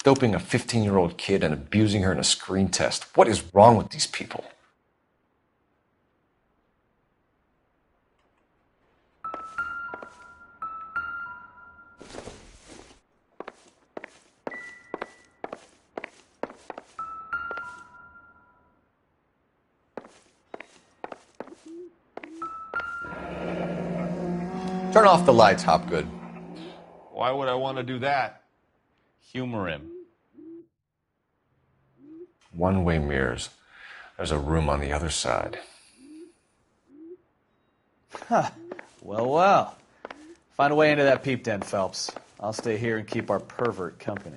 Doping a 15-year-old kid and abusing her in a screen test. What is wrong with these people? Turn off the lights, Hopgood. Why would I want to do that? Humor him. One-way mirrors. There's a room on the other side. Huh. Well. Find a way into that peep den, Phelps. I'll stay here and keep our pervert company.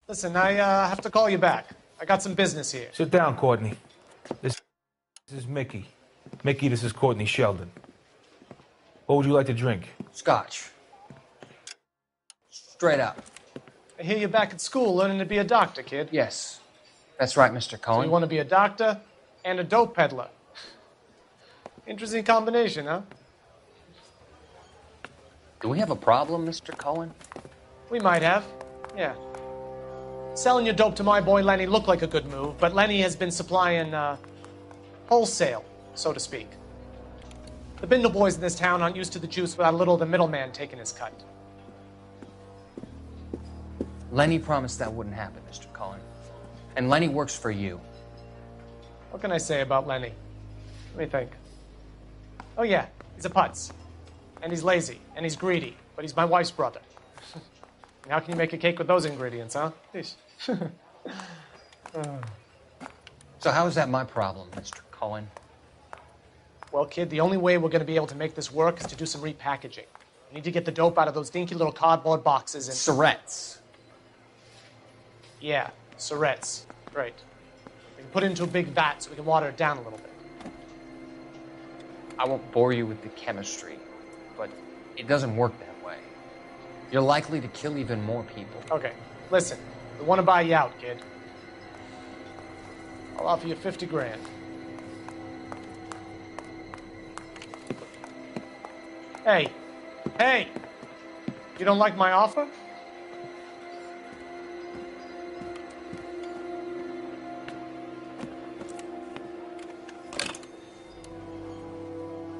Listen, I have to call you back. I got some business here. Sit down, Courtney. This is Mickey. Mickey, this is Courtney Sheldon. What would you like to drink? Scotch. Straight up. I hear you're back at school learning to be a doctor, kid. Yes. That's right, Mr. Cohen. So you want to be a doctor and a dope peddler. Interesting combination, huh? Do we have a problem, Mr. Cohen? We might have, yeah. Selling your dope to my boy Lenny looked like a good move, but Lenny has been supplying, wholesale, so to speak. The Bindle boys in this town aren't used to the juice without a little of the middleman taking his cut. Lenny promised that wouldn't happen, Mr. Cohen. And Lenny works for you. What can I say about Lenny? Let me think. Oh yeah, he's a putz. And he's lazy, and he's greedy, but he's my wife's brother. How can you make a cake with those ingredients, huh? So how is that my problem, Mr. Cohen? Well, kid, the only way we're going to be able to make this work is to do some repackaging. We need to get the dope out of those dinky little cardboard boxes and... Surrettes. Yeah, Surrettes. Right. We can put it into a big vat so we can water it down a little bit. I won't bore you with the chemistry, but it doesn't work that way. You're likely to kill even more people. Okay, listen. We want to buy you out, kid. I'll offer you 50 grand. Hey. You don't like my offer?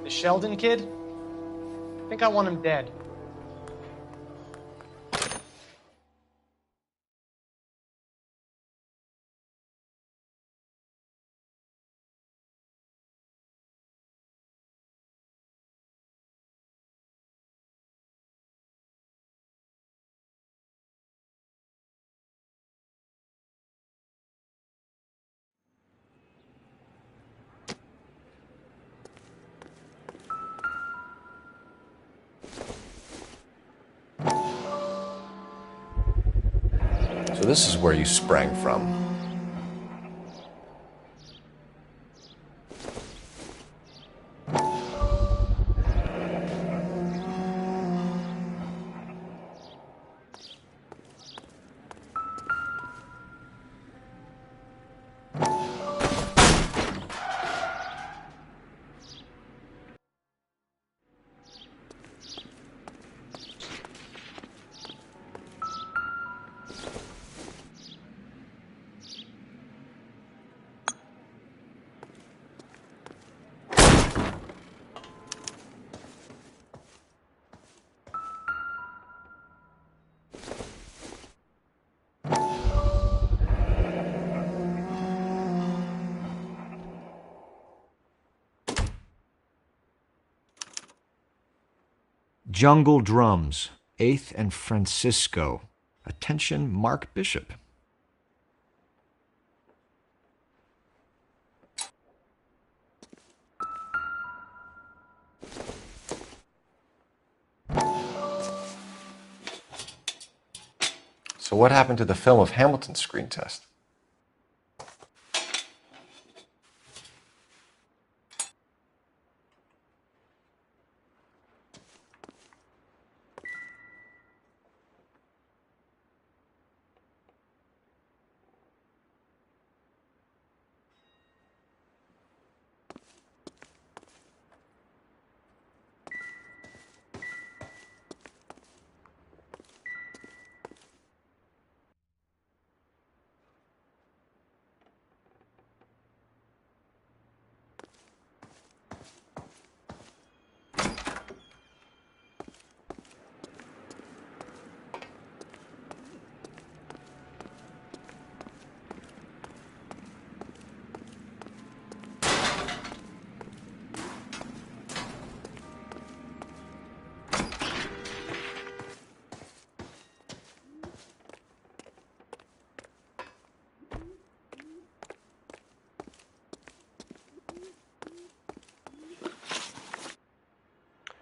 The Sheldon kid? I think I want him dead. So this is where you sprang from. Jungle Drums, 8th and Francisco. Attention, Mark Bishop. So what happened to the film of Hamilton's screen test?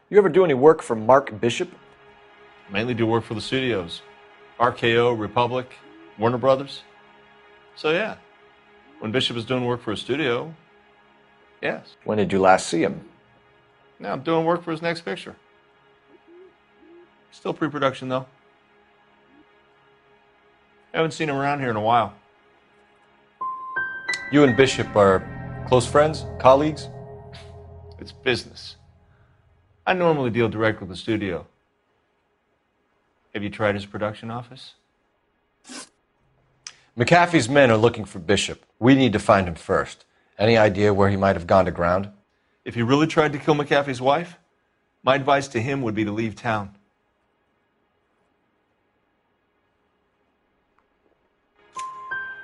You ever do any work for Mark Bishop? Mainly do work for the studios. RKO, Republic, Warner Brothers. So yeah, when Bishop is doing work for a studio, yes. When did you last see him? Now I'm doing work for his next picture. Still pre-production though. Haven't seen him around here in a while. You and Bishop are close friends, colleagues? It's business. I normally deal direct with the studio. Have you tried his production office? McAfee's men are looking for Bishop. We need to find him first. Any idea where he might have gone to ground? If he really tried to kill McAfee's wife, my advice to him would be to leave town.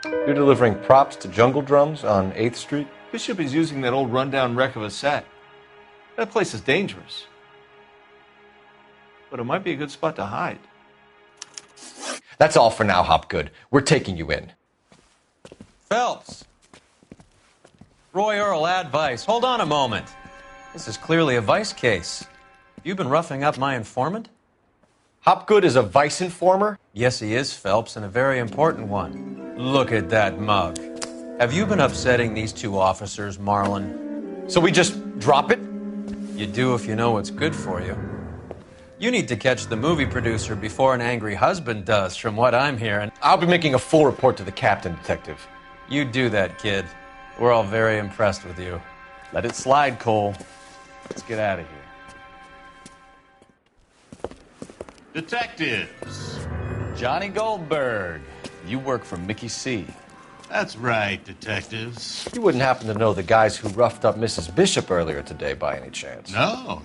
You're delivering props to Jungle Drums on 8th Street? Bishop is using that old rundown wreck of a set. That place is dangerous. But it might be a good spot to hide. That's all for now, Hopgood. We're taking you in. Phelps! Roy Earl, ad vice. Hold on a moment. This is clearly a vice case. You've been roughing up my informant? Hopgood is a vice informer? Yes, he is, Phelps, and a very important one. Look at that mug. Have you been upsetting these two officers, Marlin? So we just drop it? You do if you know what's good for you. You need to catch the movie producer before an angry husband does, from what I'm hearing. I'll be making a full report to the captain, Detective. You do that, kid. We're all very impressed with you. Let it slide, Cole. Let's get out of here. Detectives. Johnny Goldberg. You work for Mickey C. That's right, detectives. You wouldn't happen to know the guys who roughed up Mrs. Bishop earlier today by any chance? No,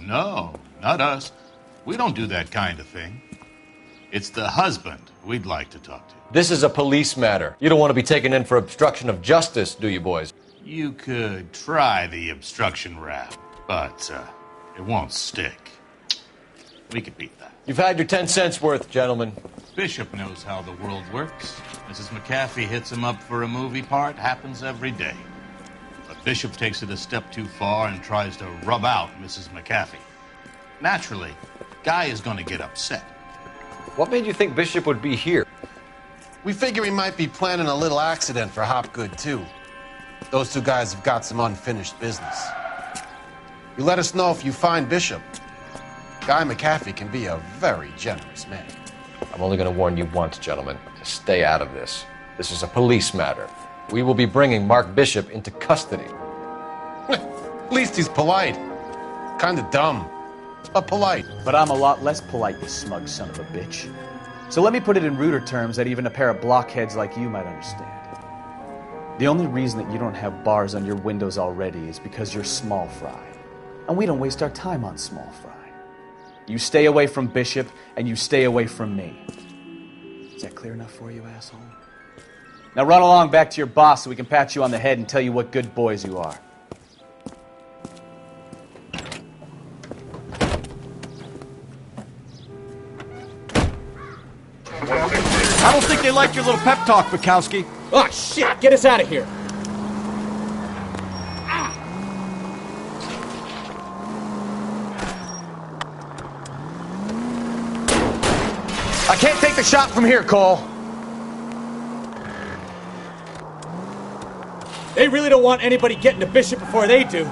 not us. We don't do that kind of thing. It's the husband we'd like to talk to. This is a police matter. You don't want to be taken in for obstruction of justice, do you, boys? You could try the obstruction rap, but it won't stick. We could beat that. You've had your 10 cents worth, gentlemen. Bishop knows how the world works. Mrs. McAfee hits him up for a movie part. Happens every day. But Bishop takes it a step too far and tries to rub out Mrs. McAfee. Naturally, Guy is going to get upset. What made you think Bishop would be here? We figure he might be planning a little accident for Hopgood, too. Those two guys have got some unfinished business. You let us know if you find Bishop. Guy McAfee can be a very generous man. I'm only going to warn you once, gentlemen, to stay out of this. This is a police matter. We will be bringing Mark Bishop into custody. At least he's polite. Kind of dumb, but polite. But I'm a lot less polite, you smug son of a bitch. So let me put it in ruder terms that even a pair of blockheads like you might understand. The only reason that you don't have bars on your windows already is because you're small fry. And we don't waste our time on small fry. You stay away from Bishop, and you stay away from me. Is that clear enough for you, asshole? Now run along back to your boss so we can pat you on the head and tell you what good boys you are. I don't think they like your little pep talk, Bukowski. Oh, shit! Get us out of here! I can't take the shot from here, Cole. They really don't want anybody getting to Bishop before they do.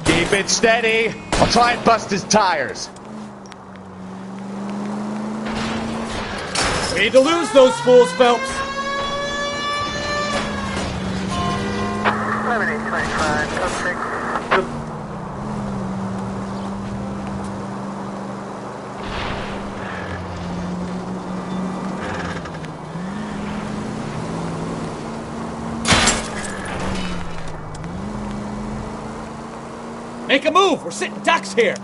Keep it steady. I'll try and bust his tires. We need to lose those fools, Phelps. 7825, code 6. Make a move! We're sitting ducks here!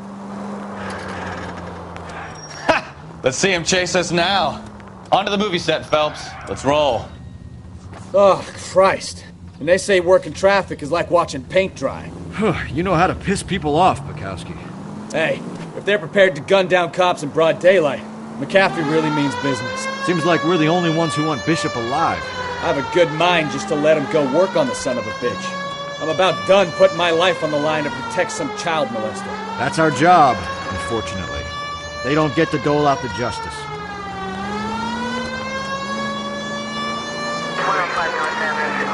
Let's see him chase us now. Onto the movie set, Phelps. Let's roll. Oh, Christ. And they say working traffic is like watching paint dry. You know how to piss people off, Bukowski. Hey, if they're prepared to gun down cops in broad daylight, McCaffrey really means business. Seems like we're the only ones who want Bishop alive. I have a good mind just to let him go work on the son of a bitch. I'm about done putting my life on the line to protect some child molester. That's our job, unfortunately. They don't get to dole out the justice. 105 North San Francisco.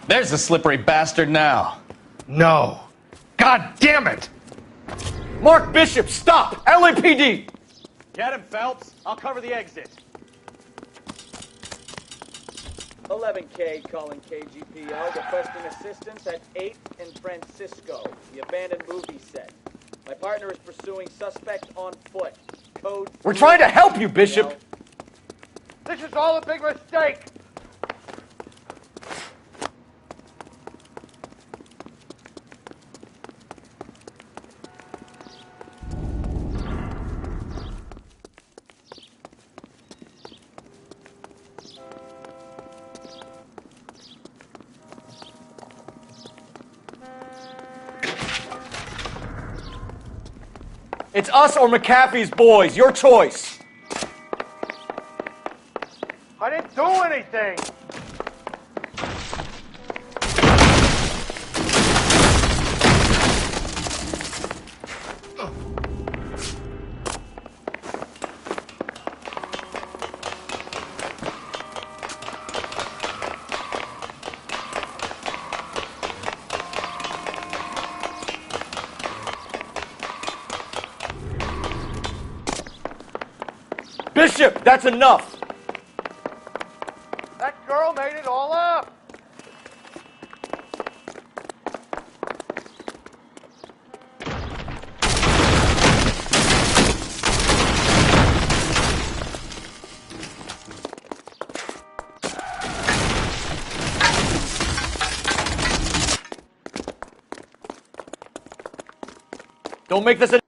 There's the slippery bastard now. No. God damn it! Mark Bishop, stop! LAPD! Get him, Phelps. I'll cover the exit. 11K calling KGPO, requesting assistance at 8th and Francisco, the abandoned movie set. My partner is pursuing suspect on foot. Code... We're trying to help you, Bishop! This is all a big mistake! It's us or McAfee's boys. Your choice. I didn't do anything! Bishop, that's enough! That girl made it all up! Don't make this a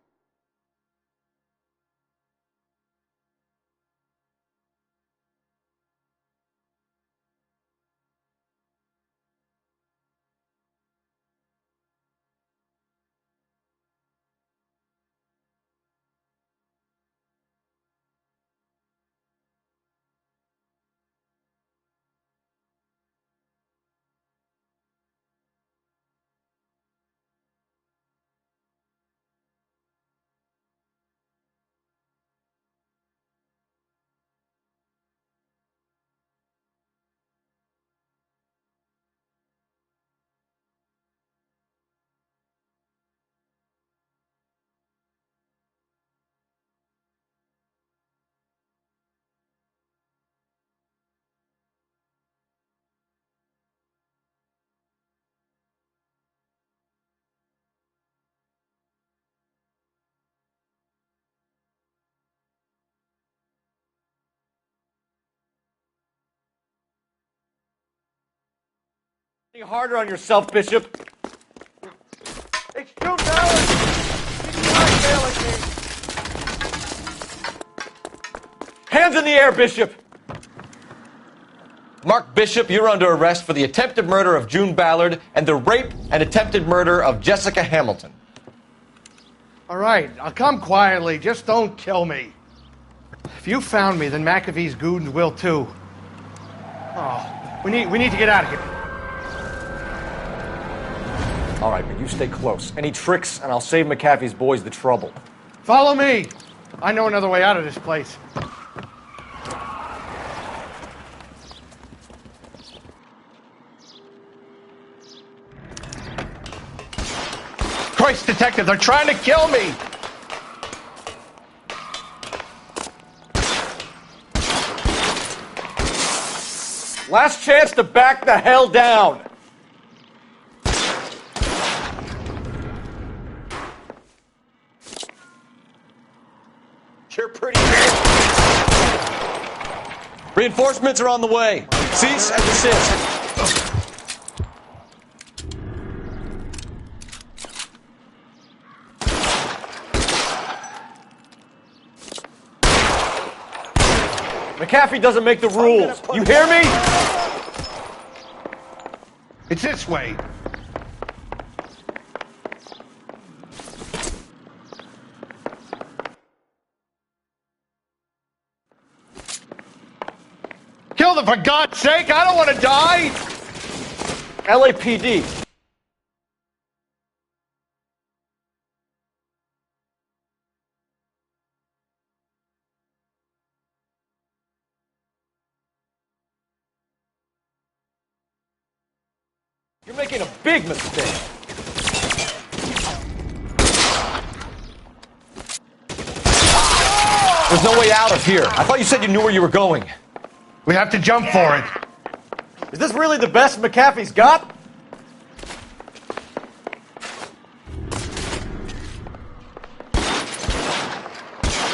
Harder on yourself, Bishop. It's June Ballard! He's blackmailing me! Hands in the air, Bishop! Mark Bishop, you're under arrest for the attempted murder of June Ballard and the rape and attempted murder of Jessica Hamilton. All right, I'll come quietly. Just don't kill me. If you found me, then McAfee's goons will too. Oh, we need to get out of here. All right, but you stay close. Any tricks, and I'll save McAfee's boys the trouble. Follow me. I know another way out of this place. Christ, detective, they're trying to kill me! Last chance to back the hell down! You're pretty good. Reinforcements are on the way. Cease and desist. McAfee doesn't make the rules. You hear me? It's this way. Kill them, for God's sake! I don't want to die! LAPD. You're making a big mistake. There's no way out of here. I thought you said you knew where you were going. We have to jump for it. Is this really the best McAfee's got?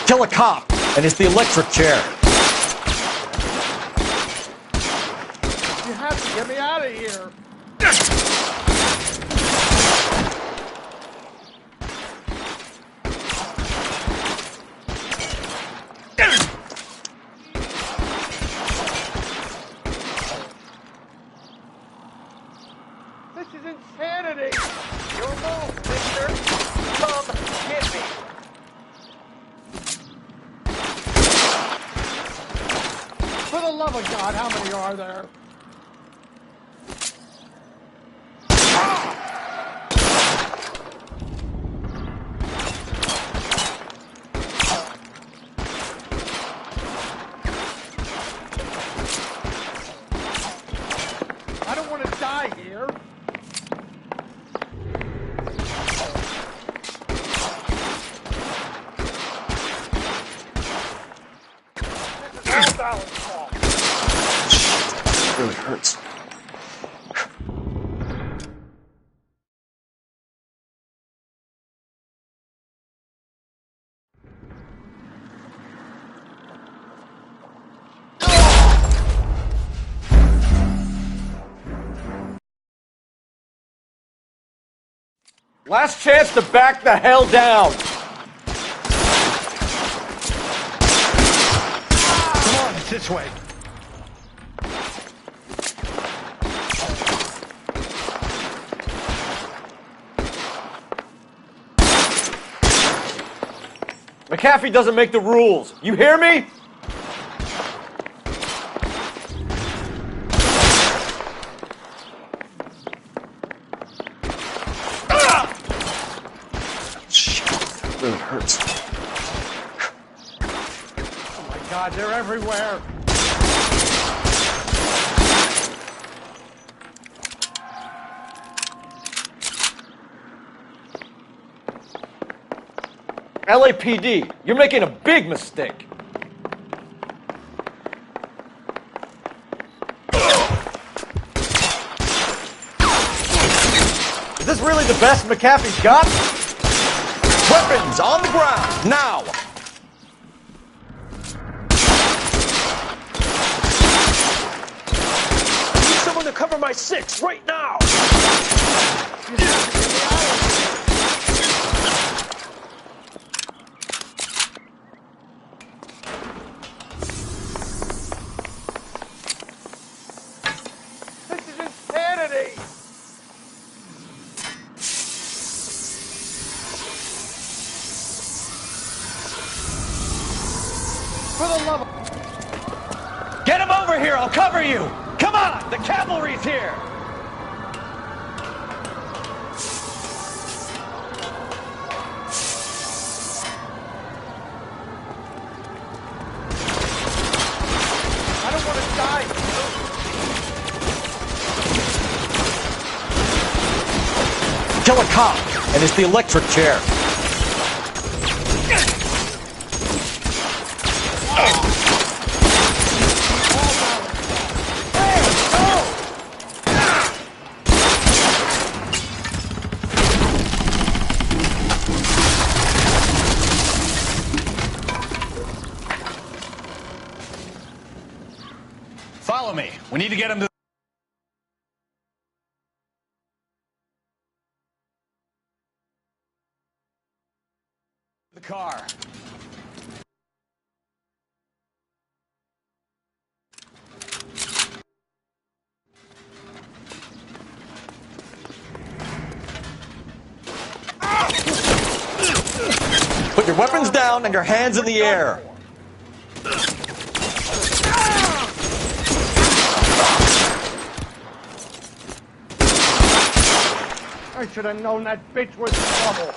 Kill a cop, and it's the electric chair. You have to get me out of here. This is insanity. Your move, mister. Come get me. For the love of God, how many are there? I don't want to die here. This is all Ballard's fault. It really hurts. Last chance to back the hell down. Come on, it's this way. McAfee doesn't make the rules. You hear me? Shit, really hurts. Oh my God, they're everywhere. LAPD, you're making a big mistake. Is this really the best McAfee's got? Weapons on the ground, now! I need someone to cover my my 6 right now! This is insanity! For the love of... Get him over here! I'll cover you! Come on! The cavalry's here! I don't want to die! Kill a cop, and it's the electric chair. Follow me. We need to get him to the car. Put your weapons down and your hands in the air. I should have known that bitch was trouble.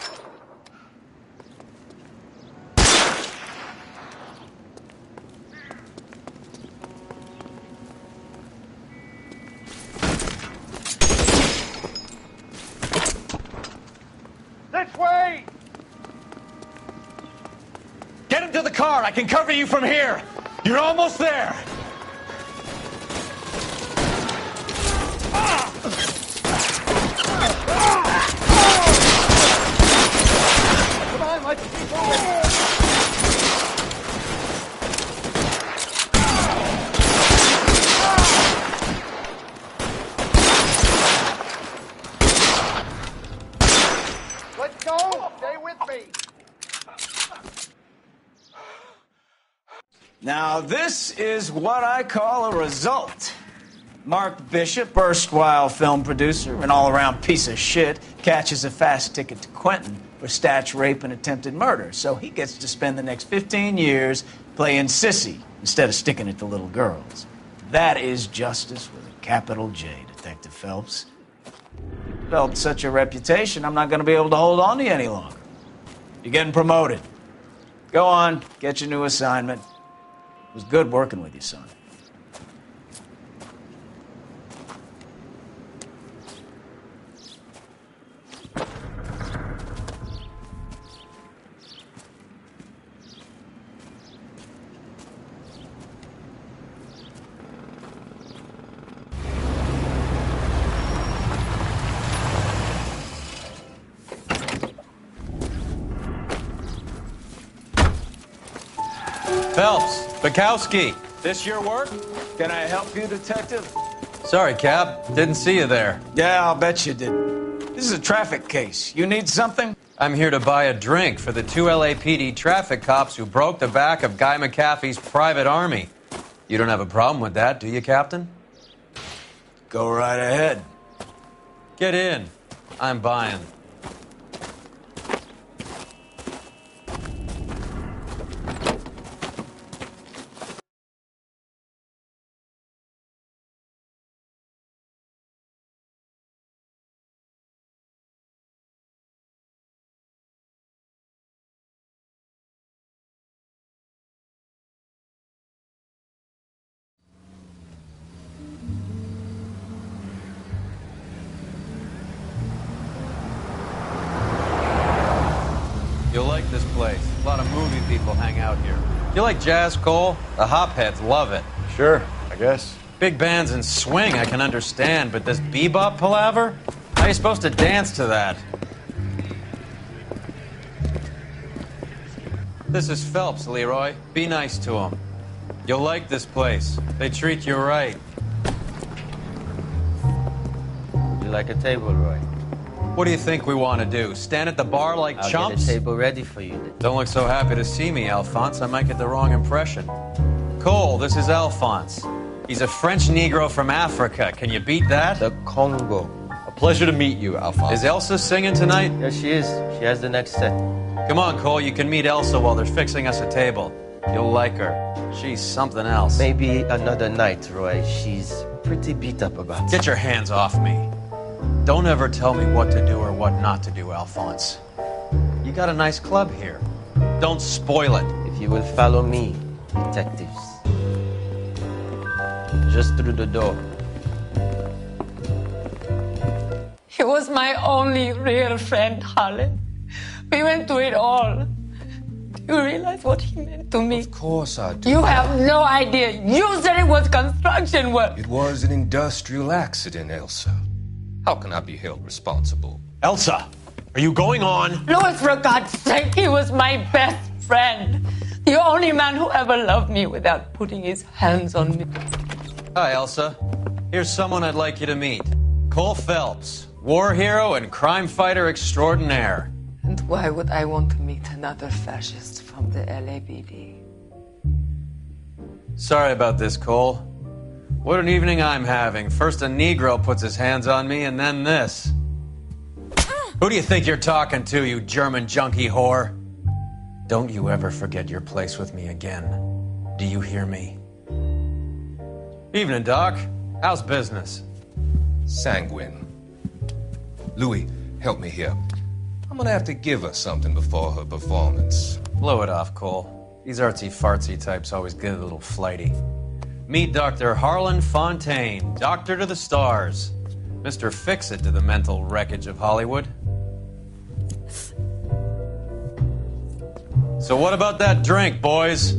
This way! Get him to the car. I can cover you from here. You're almost there. Come on, let's keep moving! Let's go! Stay with me! Now, this is what I call a result. Mark Bishop, erstwhile film producer and all-around piece of shit, catches a fast ticket to Quentin for statch rape and attempted murder. So he gets to spend the next 15 years playing sissy instead of sticking it to little girls. That is justice with a capital J, Detective Phelps. Developed such a reputation, I'm not going to be able to hold on to you any longer. You're getting promoted. Go on, get your new assignment. It was good working with you, son. Phelps, Bukowski, this your work? Can I help you, Detective? Sorry, Cap. Didn't see you there. Yeah, I'll bet you did. This is a traffic case. You need something? I'm here to buy a drink for the 2 LAPD traffic cops who broke the back of Guy McAfee's private army. You don't have a problem with that, do you, Captain? Go right ahead. Get in. I'm buying. You'll like this place. A lot of movie people hang out here. You like jazz, Cole? The hopheads love it. Sure, I guess. Big bands and swing I can understand, but this bebop palaver? How are you supposed to dance to that? This is Phelps, Leroy. Be nice to him. You'll like this place. They treat you right. like a table, Roy? What do you think we want to do? Stand at the bar like I'll chumps? get a table ready for you then. Don't look so happy to see me, Alphonse. I might get the wrong impression. Cole, this is Alphonse. He's a French Negro from Africa. Can you beat that? The Congo. A pleasure to meet you, Alphonse. Is Elsa singing tonight? Yes, she is. She has the next set. Come on, Cole. You can meet Elsa while they're fixing us a table. You'll like her. She's something else. Maybe another night, Roy. She's pretty beat up about it. Get your hands off me. Don't ever tell me what to do or what not to do, Alphonse. You got a nice club here. Don't spoil it. If you will follow me, detectives. Just through the door. He was my only real friend, Harlan. We went through it all. Do you realize what he meant to me? Of course I do. You have no idea. You said it was construction work. It was an industrial accident, Elsa. How can I be held responsible? Elsa, are you going on? Louis, for God's sake, he was my best friend. The only man who ever loved me without putting his hands on me. Hi, Elsa. Here's someone I'd like you to meet. Cole Phelps, war hero and crime fighter extraordinaire. And why would I want to meet another fascist from the LAPD? Sorry about this, Cole. What an evening I'm having. First a Negro puts his hands on me, and then this. Who do you think you're talking to, you German junkie whore? Don't you ever forget your place with me again. Do you hear me? Evening, Doc. How's business? Sanguine. Louis, help me here. I'm gonna have to give her something before her performance. Blow it off, Cole. These artsy-fartsy types always get a little flighty. Meet Dr. Harlan Fontaine, doctor to the stars. Mr. Fix-It to the mental wreckage of Hollywood. So what about that drink, boys?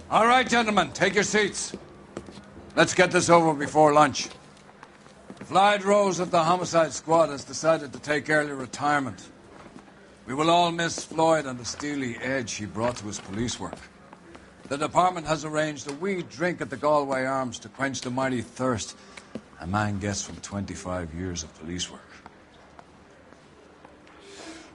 All right, gentlemen, take your seats. Let's get this over before lunch. Floyd Rose of the Homicide Squad has decided to take early retirement. We will all miss Floyd and the steely edge he brought to his police work. The department has arranged a wee drink at the Galway Arms to quench the mighty thirst a man gets from 25 years of police work.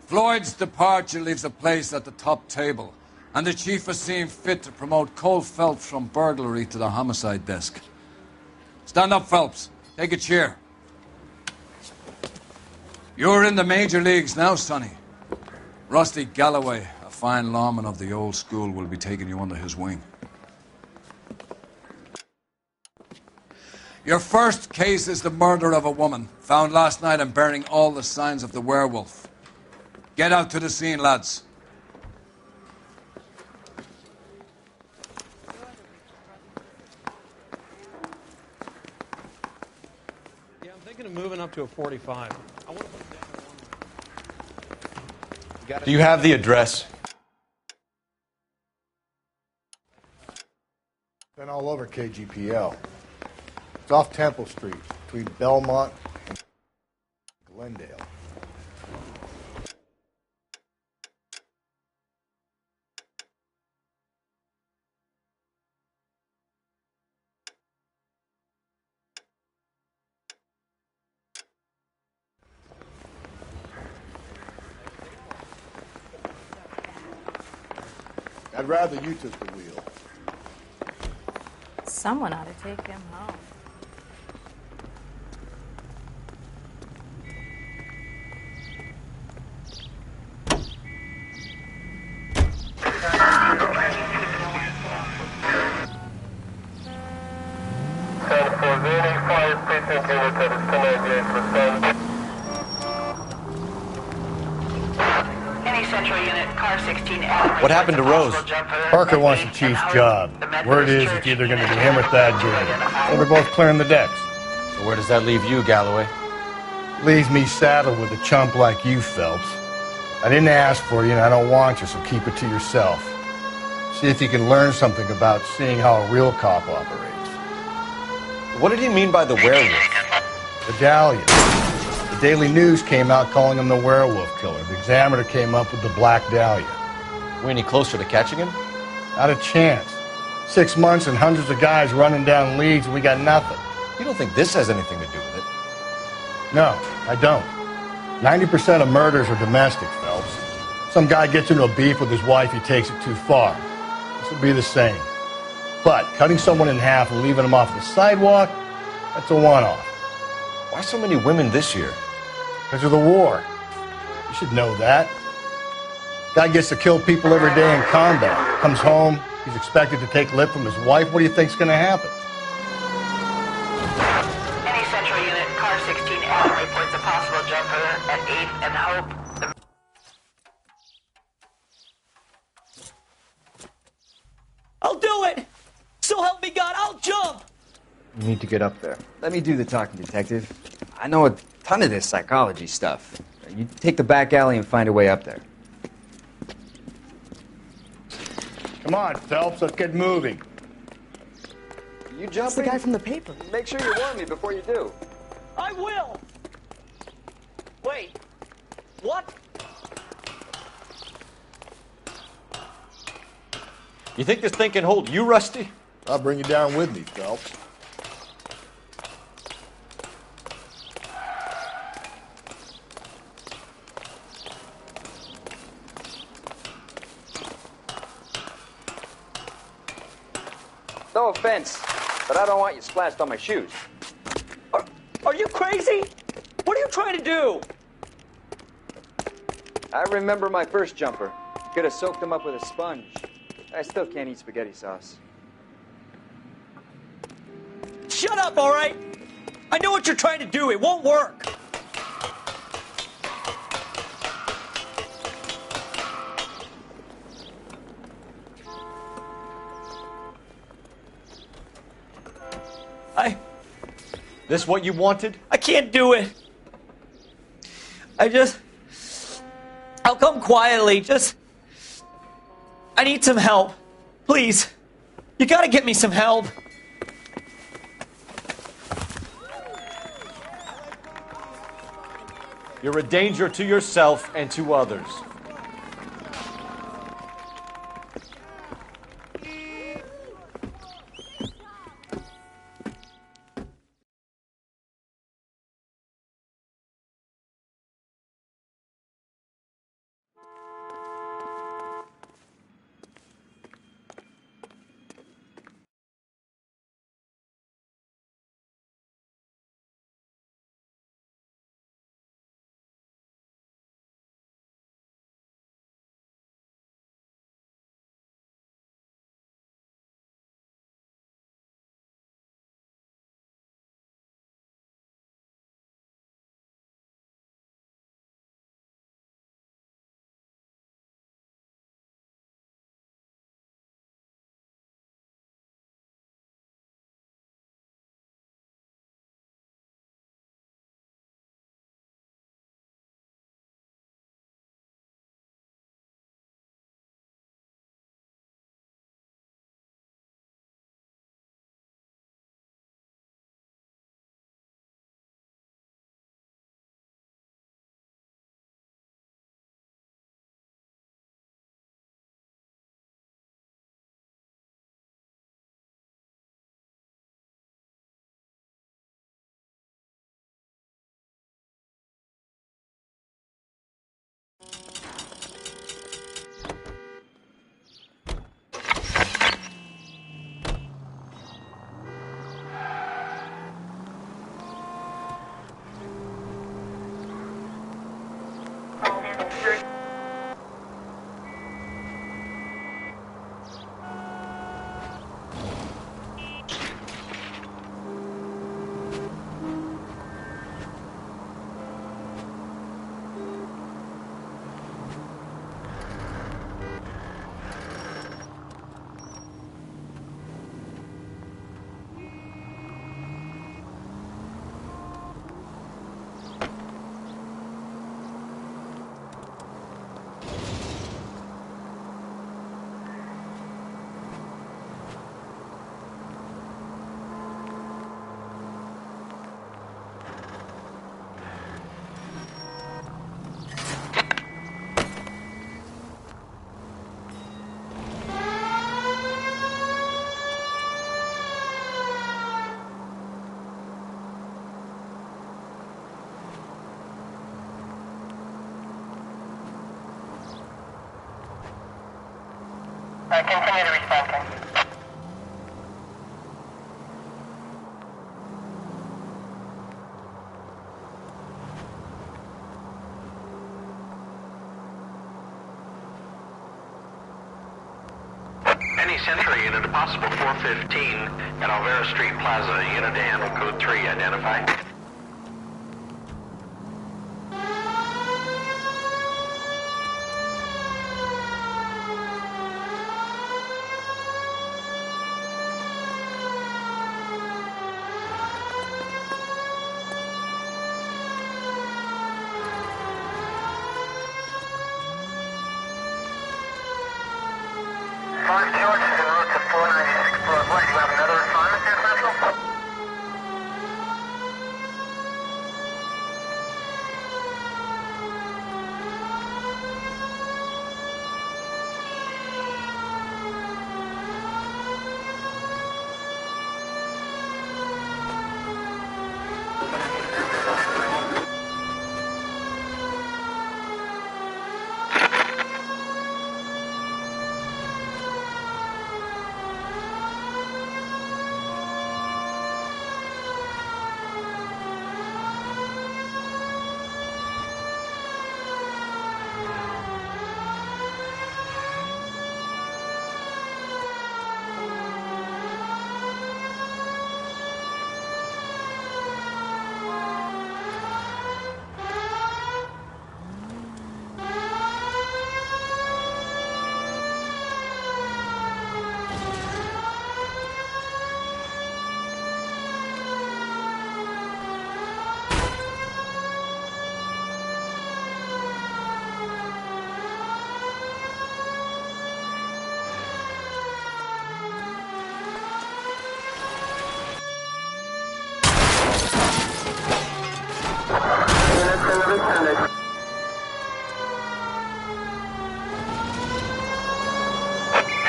Floyd's departure leaves a place at the top table, and the chief has seen fit to promote Cole Phelps from burglary to the homicide desk. Stand up, Phelps. Take a chair. You're in the major leagues now, Sonny. Rusty Galloway, a fine lawman of the old school, will be taking you under his wing. Your first case is the murder of a woman, found last night and bearing all the signs of the werewolf. Get out to the scene, lads. Yeah, I'm thinking of moving up to a 45. I want to put it down. Do you have the address? Been all over KGPL. It's off Temple Street, between Belmont and Glendale. I'd rather you took the wheel. Someone ought to take him home. What happened to Rose? Parker wants the chief's job. Word is it's either going to be him or Thad Gordon. So they're both clearing the decks. So where does that leave you, Galloway? Leaves me saddled with a chump like you, Phelps. I didn't ask for you and I don't want you, so keep it to yourself. See if you can learn something about seeing how a real cop operates. What did he mean by the werewolf? The Dahlia. The Daily News came out calling him the werewolf killer. The Examiner came up with the Black Dahlia. We any closer to catching him? Not a chance. 6 months and hundreds of guys running down leads and we got nothing. You don't think this has anything to do with it? No, I don't. 90% of murders are domestic, Phelps. Some guy gets into a beef with his wife, he takes it too far. This would be the same. But cutting someone in half and leaving them off the sidewalk, that's a one-off. Why so many women this year? Because of the war. You should know that. Guy gets to kill people every day in combat. Comes home, he's expected to take lip from his wife. What do you think's going to happen? Any Central Unit, car 16 Adam reports a possible jumper at 8th and Hope. I'll do it! So help me God, I'll jump! You need to get up there. Let me do the talking, Detective. I know a ton of this psychology stuff. You take the back alley and find a way up there. Come on, Phelps, let's get moving. You jumping? That's the guy from the paper. Make sure you warn me before you do. I will! Wait, what? You think this thing can hold you, Rusty? I'll bring you down with me, Phelps. No offense, but I don't want you splashed on my shoes. Are you crazy? What are you trying to do? I remember my first jumper. Could have soaked him up with a sponge. I still can't eat spaghetti sauce. Shut up, all right? I know what you're trying to do. It won't work. This what you wanted? I can't do it. I'll come quietly. I need some help. Please. You gotta get me some help. You're a danger to yourself and to others. Continue to respond. Any Century unit, a possible 415 at Alvera Street Plaza. Unit to handle code 3, identify. Fox George, en route to 496 Boulevard. You have another assignment there, Central?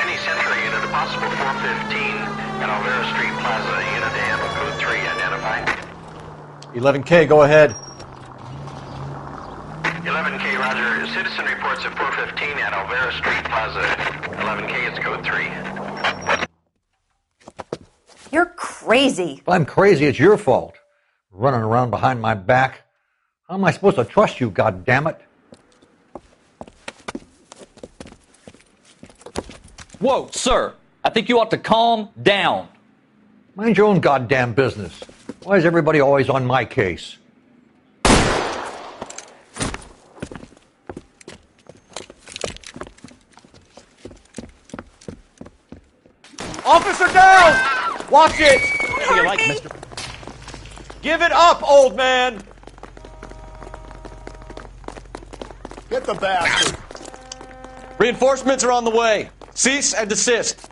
Any Century unit, a possible 415 at Alvera Street Plaza. Unit to handle code 3, identify. 11K, go ahead. 11K, roger. Citizen reports at 415 at Alvera Street Plaza. 11K, it's code 3. You're crazy. If I'm crazy, it's your fault. Running around behind my back. How am I supposed to trust you, goddammit? Whoa, sir. I think you ought to calm down. Mind your own goddamn business. Why is everybody always on my case? Officer down! Watch it! What do you like, mister? Give it up, old man! Get the bastard! Reinforcements are on the way. Cease and desist.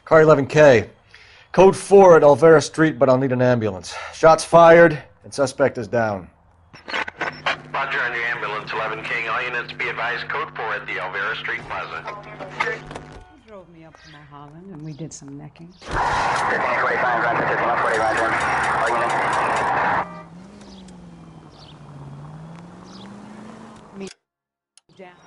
Car 11K. Code 4 at Alvera Street, but I'll need an ambulance. Shots fired, and suspect is down. Roger on your ambulance, 11K. All units be advised, code 4 at the Alvera Street Plaza. He drove me up to Mulholland and we did some necking. 1545, roger. 1540, roger. All units. Me down.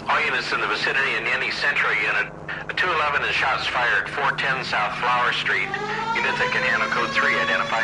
All units in the vicinity in any Central unit. A 211 is shots fired 410 South Flower Street. Units that can handle code 3 identify.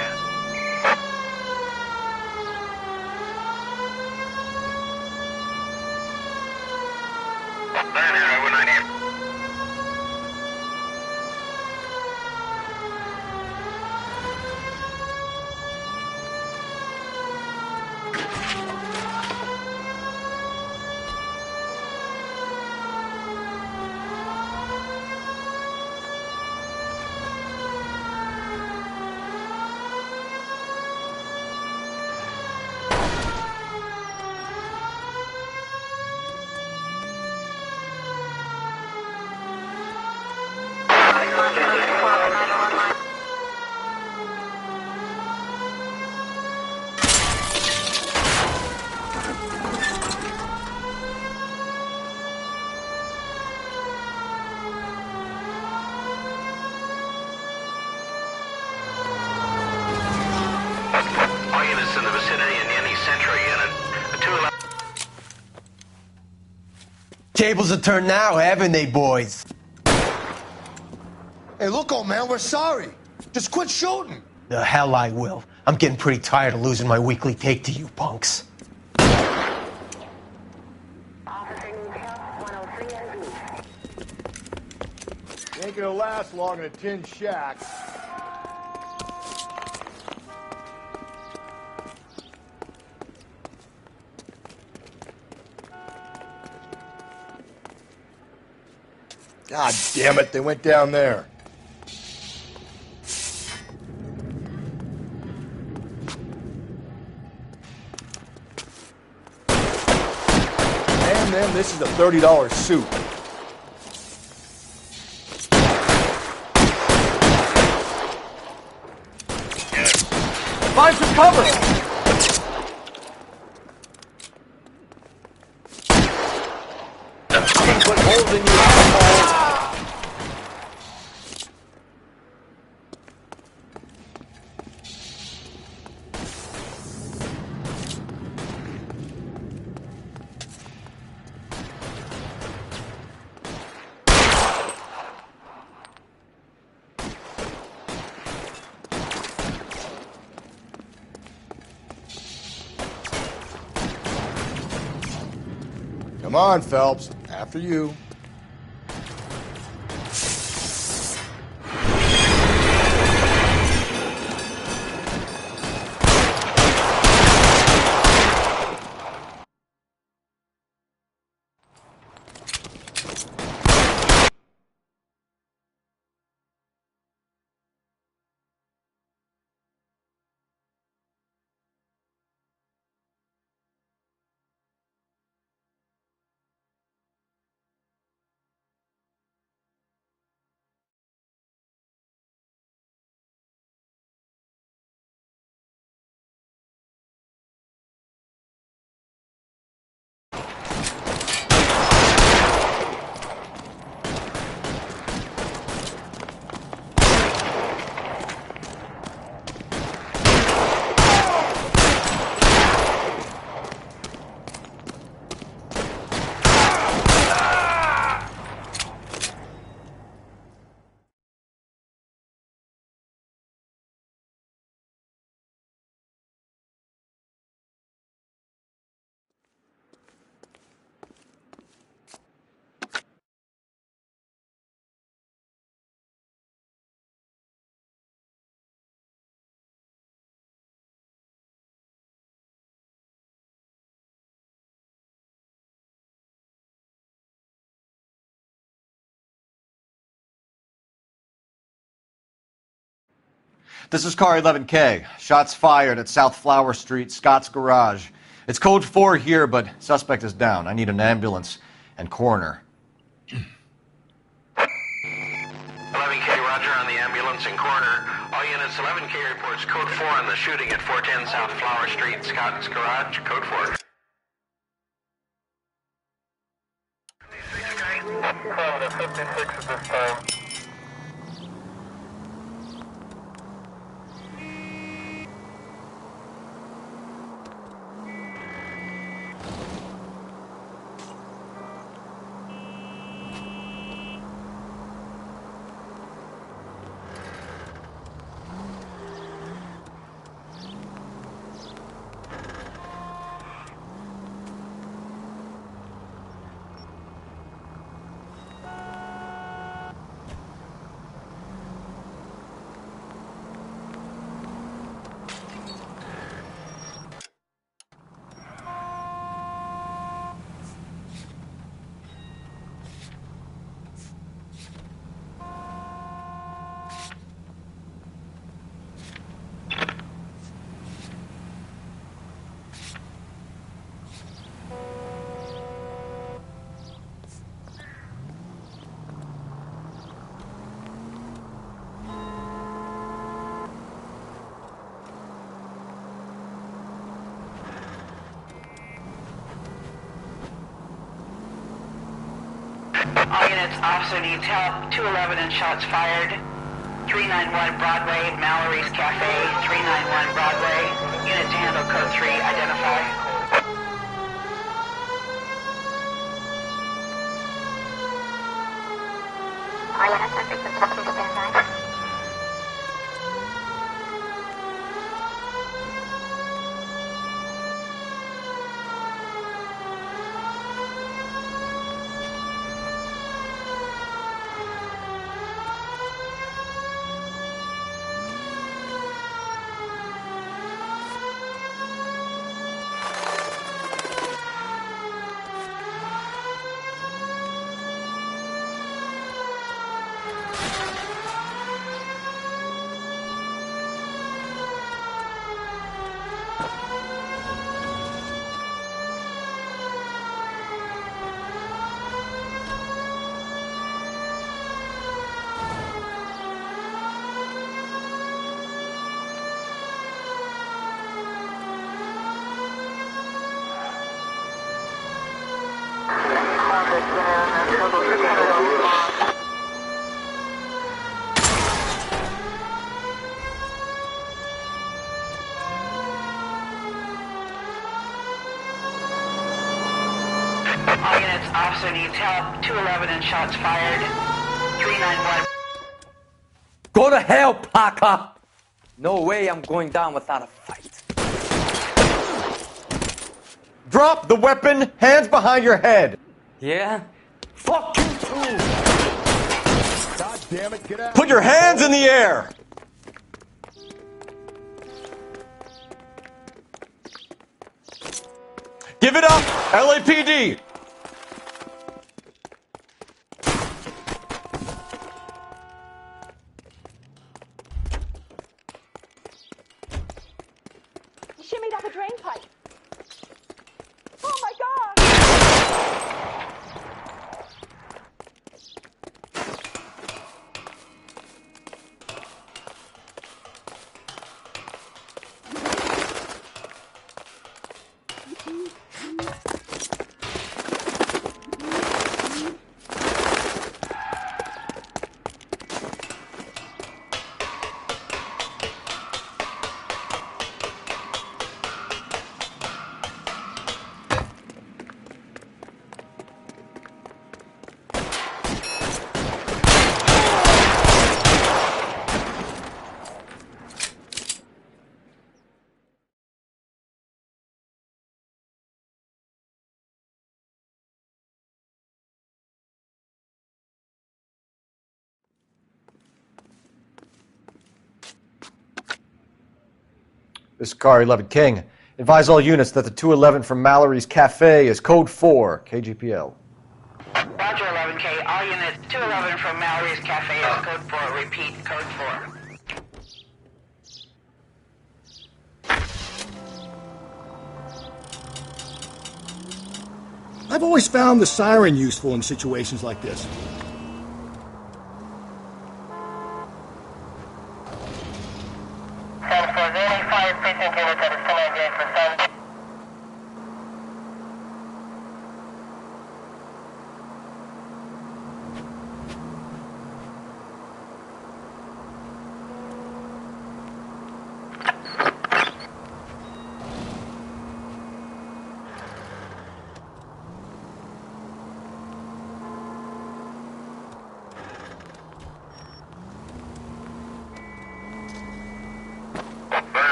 All units in the vicinity in any Central unit. A 211. Tables are turned now, haven't they, boys? Hey, look, old man, we're sorry. Just quit shooting. The hell I will. I'm getting pretty tired of losing my weekly take to you punks. Ain't gonna last long in a tin shack. God damn it, they went down there. Damn them, this is a $30 suit. Find some cover! Put holes in you, asshole! Come on, Phelps. After you. This is car 11K. Shots fired at South Flower Street, Scott's Garage. It's code 4 here, but suspect is down. I need an ambulance and coroner. 11K, roger on the ambulance and coroner. All units, 11K reports code 4 on the shooting at 410 South Flower Street, Scott's Garage, code 4. To 56 at this time. All units, officer needs help. 211 and shots fired. 391 Broadway, Mallory's Cafe. 391 Broadway. Unit to handle code 3, identify. All units, I think the captain stand by. All units, officer needs help. 211 and shots fired. 391. Go to hell, Parker! No way I'm going down without a fight. Drop the weapon, hands behind your head. Yeah? Fuck you too! God damn it, get out. Put your hands in the air. Give it up, LAPD. He shimmied up a drain pipe. Oh my God! This is Car 11 King. Advise all units that the 211 from Mallory's Cafe is code 4, KGPL. Roger, 11K. All units, 211 from Mallory's Cafe is code 4. Repeat, code 4. I've always found the siren useful in situations like this.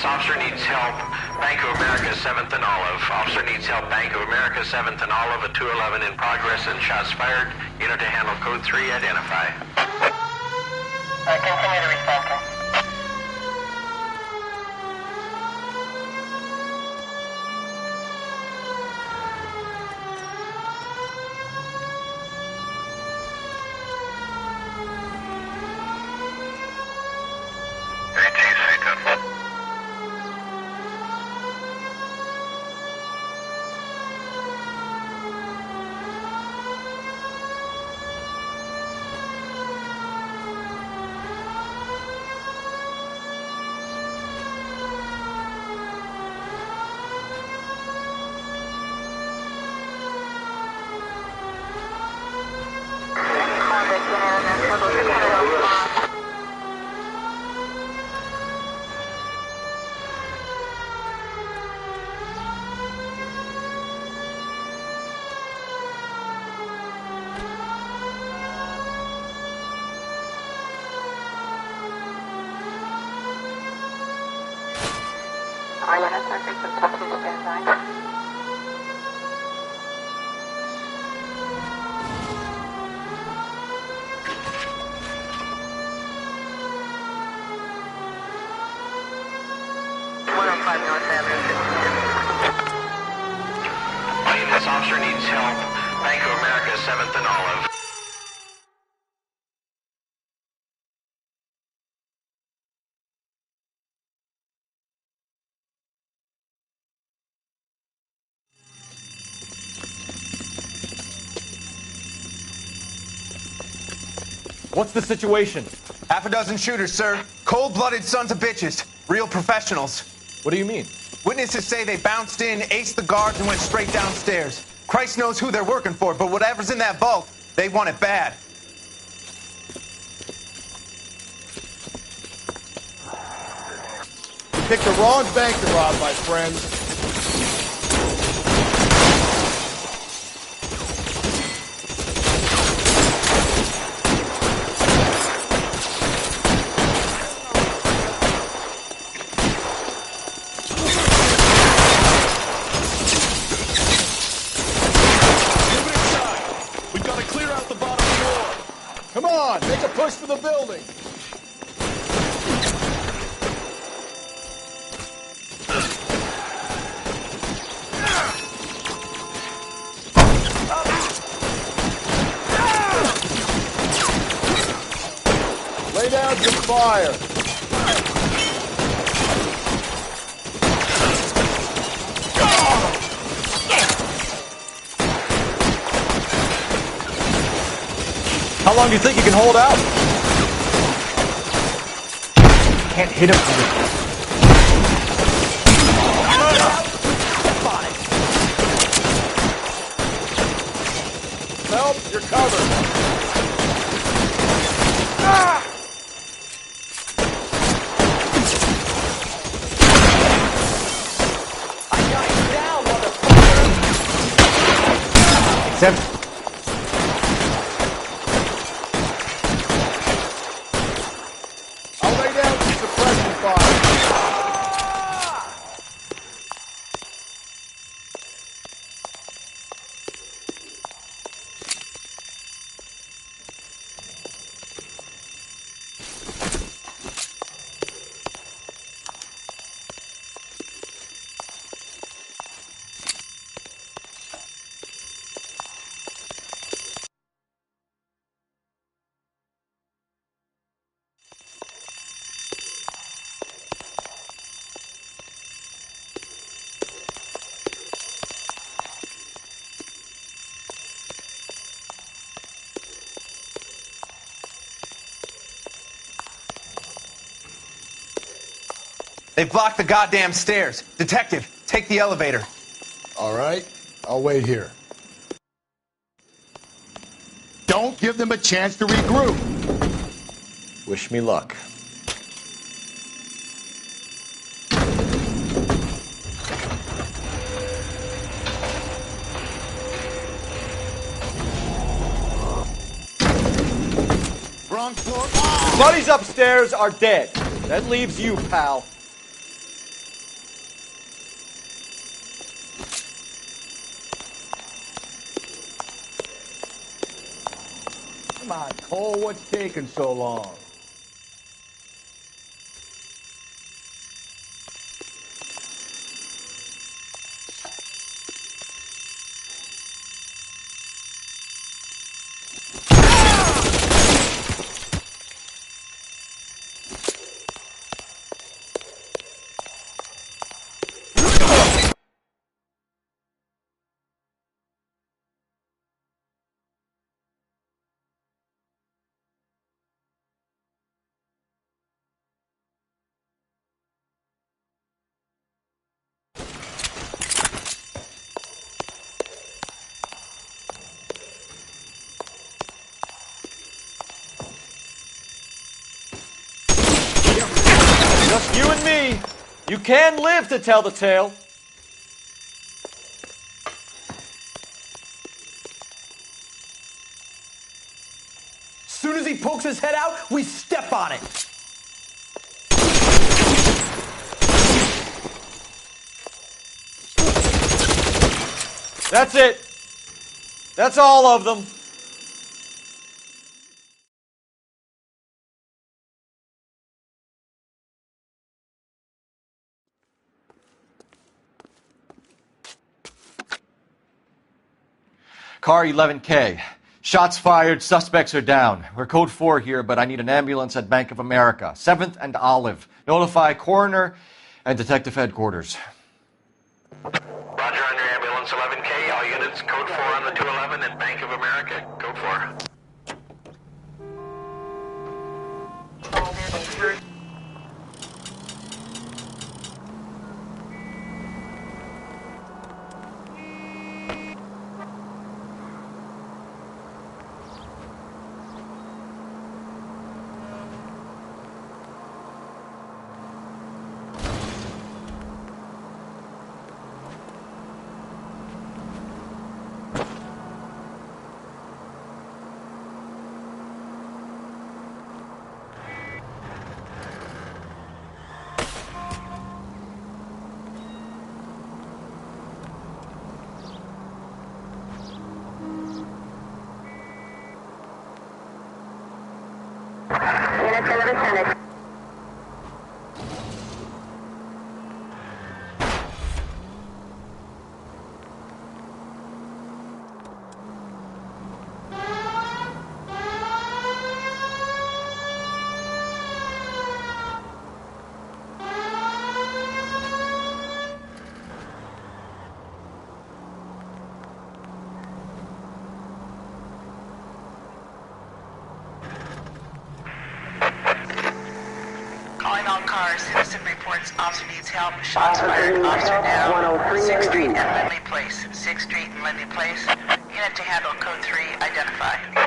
Officer needs help. Bank of America, 7th and Olive. Officer needs help. Bank of America, 7th and Olive. A 211 in progress and shots fired. Unit to handle code 3. Identify. Continue to respond. This officer needs help. Bank of America, 7th and Olive. What's the situation? Half a dozen shooters, sir. Cold-blooded sons of bitches. Real professionals. What do you mean? Witnesses say they bounced in, aced the guards, and went straight downstairs. Christ knows who they're working for, but whatever's in that vault, they want it bad. You picked the wrong bank to rob, my friends. Come on, make a push for the building. Lay down some fire. How long do you think you can hold out? Can't hit him from the... Help, you're covered. Except... I'll lay down some suppression fire. They've blocked the goddamn stairs. Detective, take the elevator. All right, I'll wait here. Don't give them a chance to regroup. Wish me luck. Bronx floor. Buddies upstairs are dead. That leaves you, pal. Come on, Cole, what's taking so long? Just you and me. You can live to tell the tale. As soon as he pokes his head out, we step on it. That's it. That's all of them. Car 11K. Shots fired, suspects are down. We're code 4 here, but I need an ambulance at Bank of America. 7th and Olive. Notify coroner and detective headquarters. Roger on your ambulance 11K. All units, code 4 on the 211 at Bank of America. Code 4. Calling all cars. Citizen reports officer needs help. Shots fired. Officer down. 6th Street and Lindley Place. 6th Street and Lindley Place. Unit to handle code 3. Identify.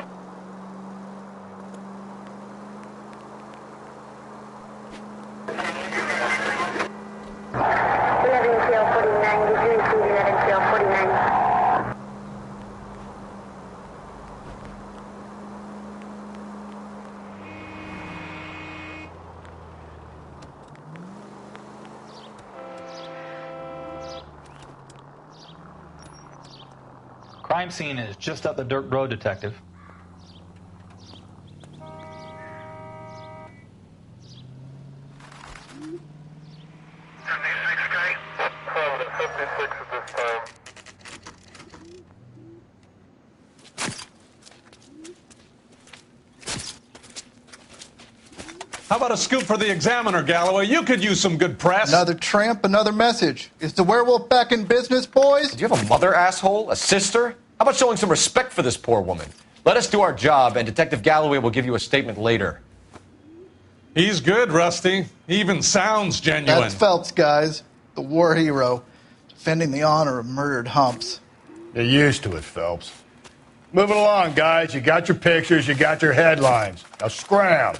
Crime scene is just up the dirt road, Detective. How about a scoop for the Examiner, Galloway? You could use some good press. Another tramp, another message. Is the werewolf back in business, boys? Do you have a mother, asshole? A sister? How about showing some respect for this poor woman? Let us do our job, and Detective Galloway will give you a statement later. He's good, Rusty. He even sounds genuine. That's Phelps, guys. The war hero. Defending the honor of murdered humps. You're used to it, Phelps. Moving along, guys. You got your pictures, you got your headlines. Now scram.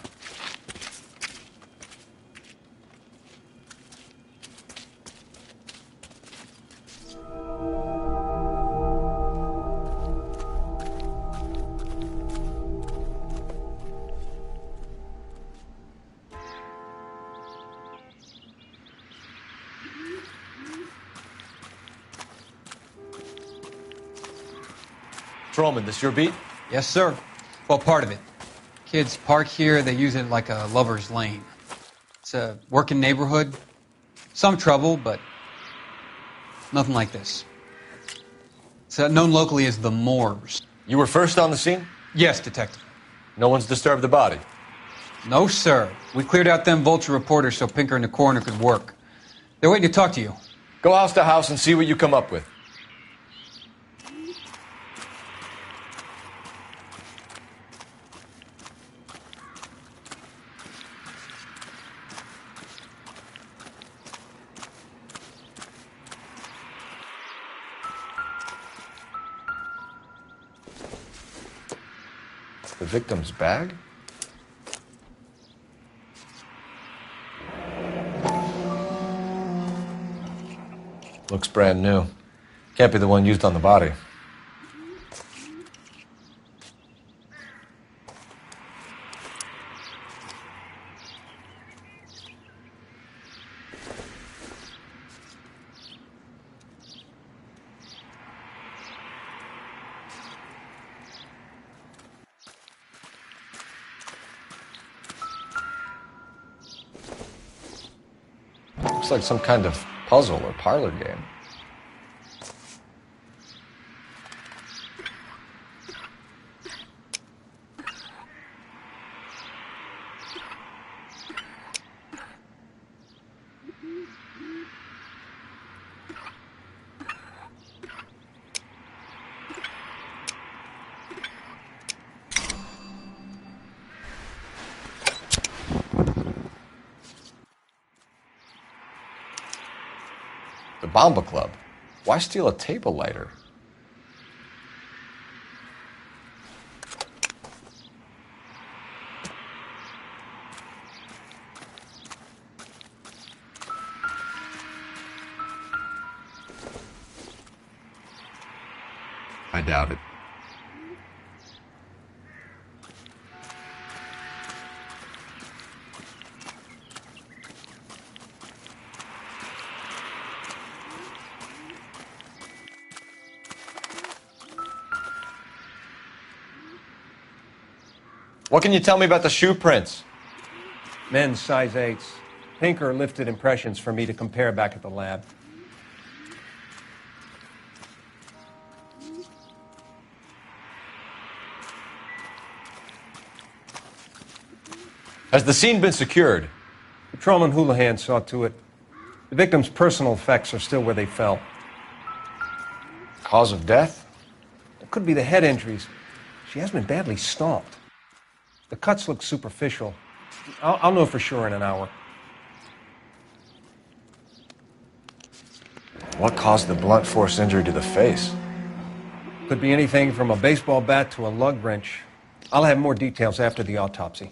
Trollman, this your beat? Yes, sir. Well, part of it. Kids park here, they use it like a lover's lane. It's a working neighborhood. Some trouble, but nothing like this. It's known locally as the Moors. You were first on the scene? Yes, detective. No one's disturbed the body? No, sir. We cleared out them vulture reporters so Pinker and the coroner could work. They're waiting to talk to you. Go house to house and see what you come up with. The victim's bag? Looks brand new. Can't be the one used on the body. Looks like some kind of puzzle or parlor game. The Bomba Club. Why steal a table lighter? I doubt it. What can you tell me about the shoe prints? Men's size 8s. Pinker lifted impressions for me to compare back at the lab. Has the scene been secured? Patrolman Houlihan saw to it. The victim's personal effects are still where they fell. Cause of death? It could be the head injuries. She has been badly stomped. The cuts look superficial. I'll know for sure in an hour. What caused the blunt force injury to the face? Could be anything from a baseball bat to a lug wrench. I'll have more details after the autopsy.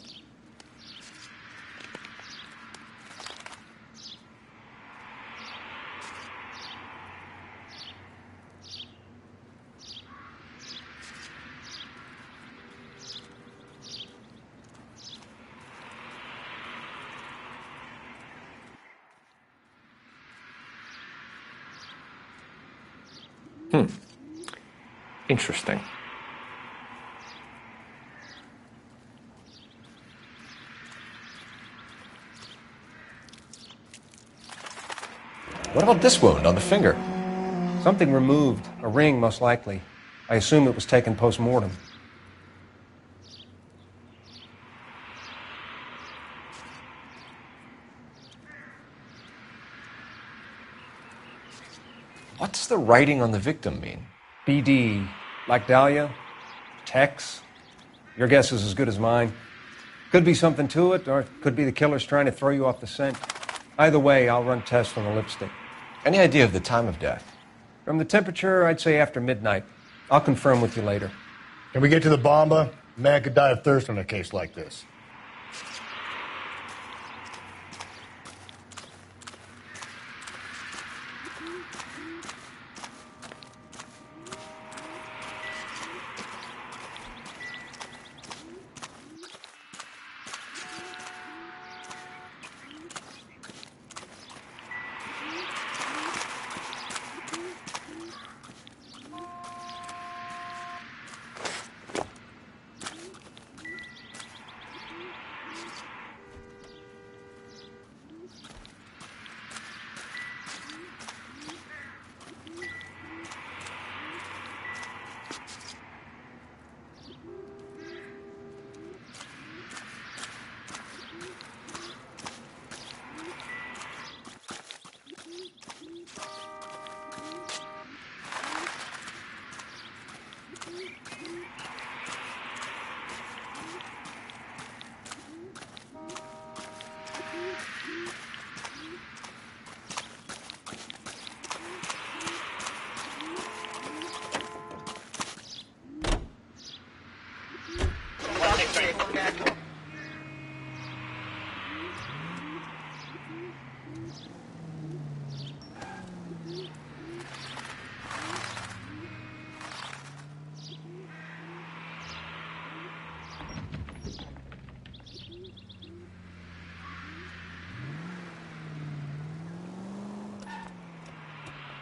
Interesting. What about this wound on the finger? Something removed. A ring, most likely. I assume it was taken post-mortem. What does the writing on the victim mean? BD. Like Dahlia? Tex? Your guess is as good as mine. Could be something to it, or it could be the killer's trying to throw you off the scent. Either way, I'll run tests on the lipstick. Any idea of the time of death? From the temperature, I'd say after midnight. I'll confirm with you later. Can we get to the bomba? A man could die of thirst in a case like this.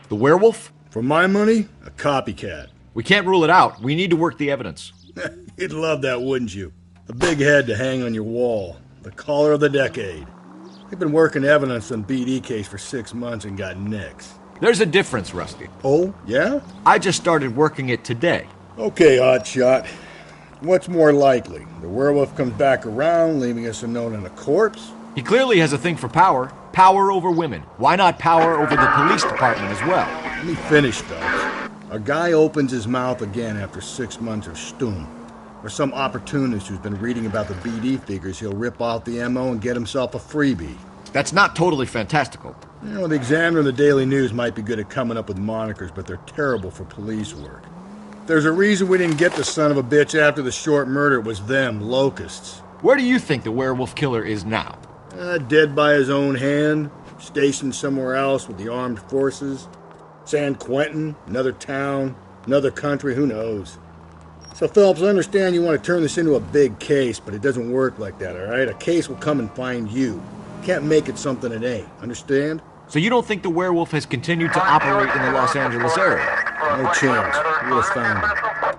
The werewolf? For my money, a copycat. We can't rule it out. We need to work the evidence. You'd love that, wouldn't you? A big head to hang on your wall. The caller of the decade. They've been working evidence on BD case for 6 months and got nicks. There's a difference, Rusty. Oh, yeah? I just started working it today. Okay, hotshot. What's more likely? The werewolf comes back around, leaving us a note and a corpse? He clearly has a thing for power. Power over women. Why not power over the police department as well? Let me finish, Phelps. A guy opens his mouth again after 6 months of stum. Or some opportunist who's been reading about the BD figures he'll rip off the MO and get himself a freebie. That's not totally fantastical. You know, the Examiner and the Daily News might be good at coming up with monikers, but they're terrible for police work. There's a reason we didn't get the son of a bitch after the short murder. It was them, locusts. Where do you think the werewolf killer is now? Dead by his own hand, stationed somewhere else with the armed forces. San Quentin, another town, another country, who knows? So, Phelps, I understand you want to turn this into a big case, but it doesn't work like that, all right? A case will come and find you. Can't make it something it ain't, understand? So you don't think the werewolf has continued to operate in the Los Angeles area? No chance. We would have found him.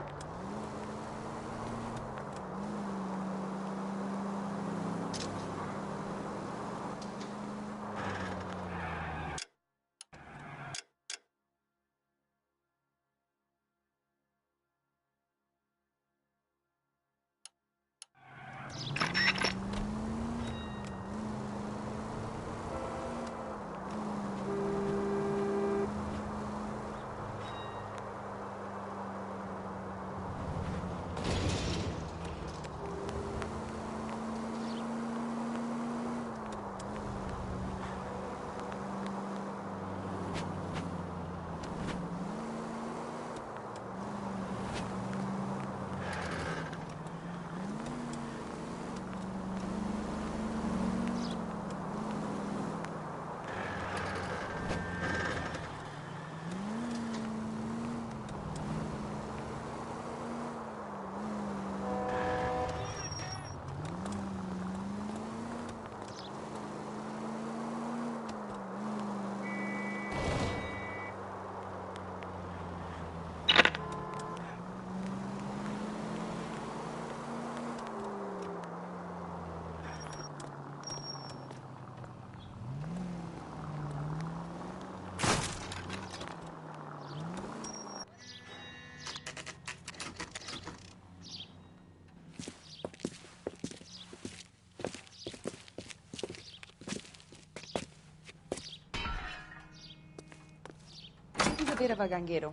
Bit of a ganguero.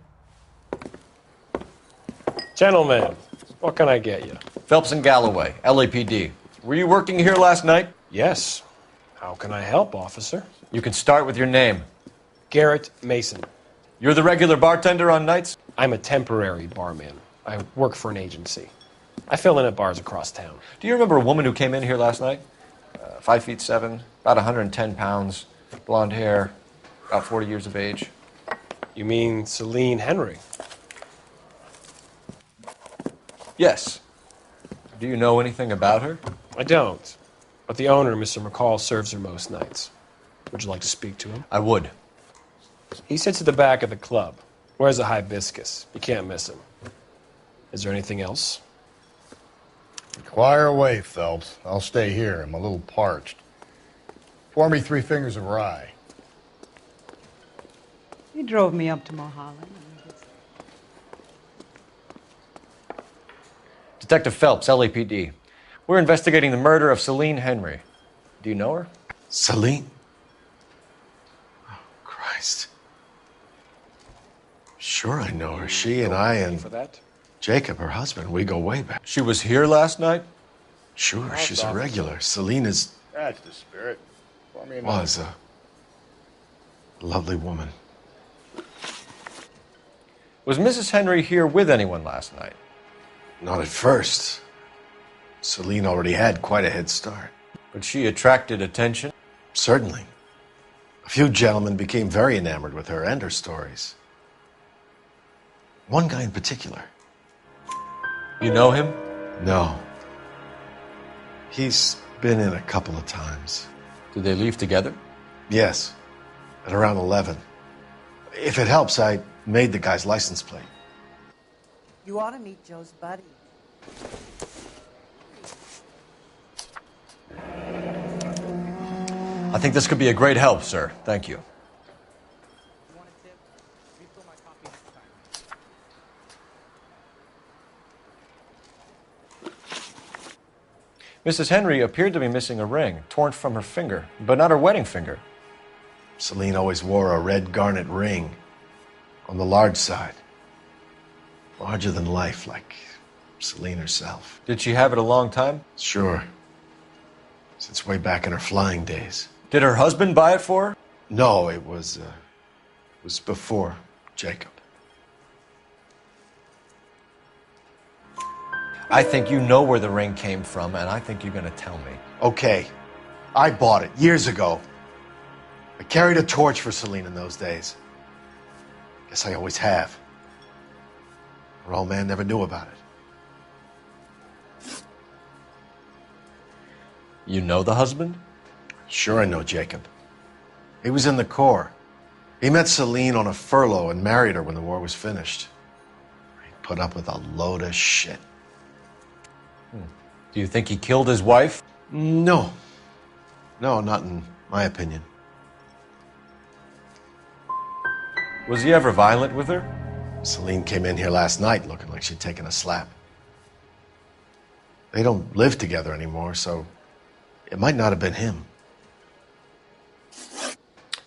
Gentlemen, what can I get you? Phelps and Galloway, LAPD. Were you working here last night? Yes. How can I help, officer? You can start with your name. Garrett Mason. You're the regular bartender on nights? I'm a temporary barman. I work for an agency. I fill in at bars across town. Do you remember a woman who came in here last night? 5'7", about 110 pounds, blonde hair, about 40 years of age. You mean Celine Henry? Yes. Do you know anything about her? I don't. But the owner, Mr. McCall, serves her most nights. Would you like to speak to him? I would. He sits at the back of the club. Wears a hibiscus. You can't miss him. Is there anything else? Inquire away, Phelps. I'll stay here. I'm a little parched. Pour me 3 fingers of rye. He drove me up to Mulholland. Detective Phelps, LAPD. We're investigating the murder of Celine Henry. Do you know her? Celine? Oh, Christ. Sure I know her. She and I and For that? Jacob, her husband, we go way back. She was here last night? Sure, she's a regular. Celine is... That's the spirit. Pour me was a lovely woman. Was Mrs. Henry here with anyone last night? Not at first. Celine already had quite a head start. But she attracted attention? Certainly. A few gentlemen became very enamored with her and her stories. One guy in particular. You know him? No. He's been in a couple of times. Did they leave together? Yes. At around 11. If it helps, I made the guy's license plate. You ought to meet Joe's buddy. I think this could be a great help, sir. Thank you. Mrs. Henry appeared to be missing a ring, torn from her finger, but not her wedding finger. Celine always wore a red garnet ring on the large side. Larger than life, like Celine herself. Did she have it a long time? Sure. Since way back in her flying days. Did her husband buy it for her? No, it was before Jacob. I think you know where the ring came from, and I think you're going to tell me. Okay. I bought it years ago. I carried a torch for Celine in those days. Guess I always have. Her old man never knew about it. You know the husband? Sure I know Jacob. He was in the Corps. He met Celine on a furlough and married her when the war was finished. He put up with a load of shit. Do you think he killed his wife? No. No, not in my opinion. Was he ever violent with her? Celine came in here last night looking like she'd taken a slap. They don't live together anymore, so it might not have been him.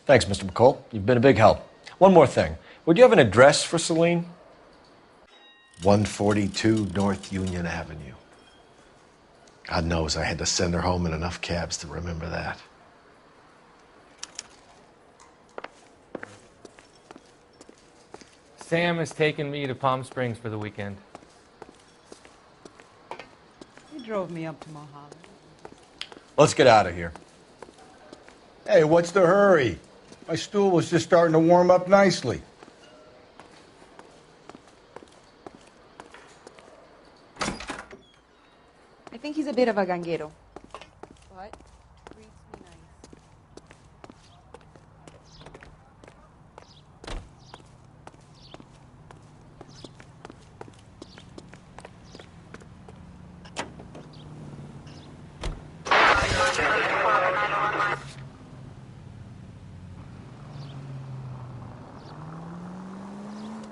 Thanks, Mr. McCall. You've been a big help. One more thing. Would you have an address for Celine? 142 North Union Avenue. God knows I had to send her home in enough cabs to remember that. Sam has taken me to Palm Springs for the weekend. He drove me up to Mulholland. Let's get out of here. Hey, what's the hurry? My stool was just starting to warm up nicely. I think he's a bit of a ganguero. But treats me nice.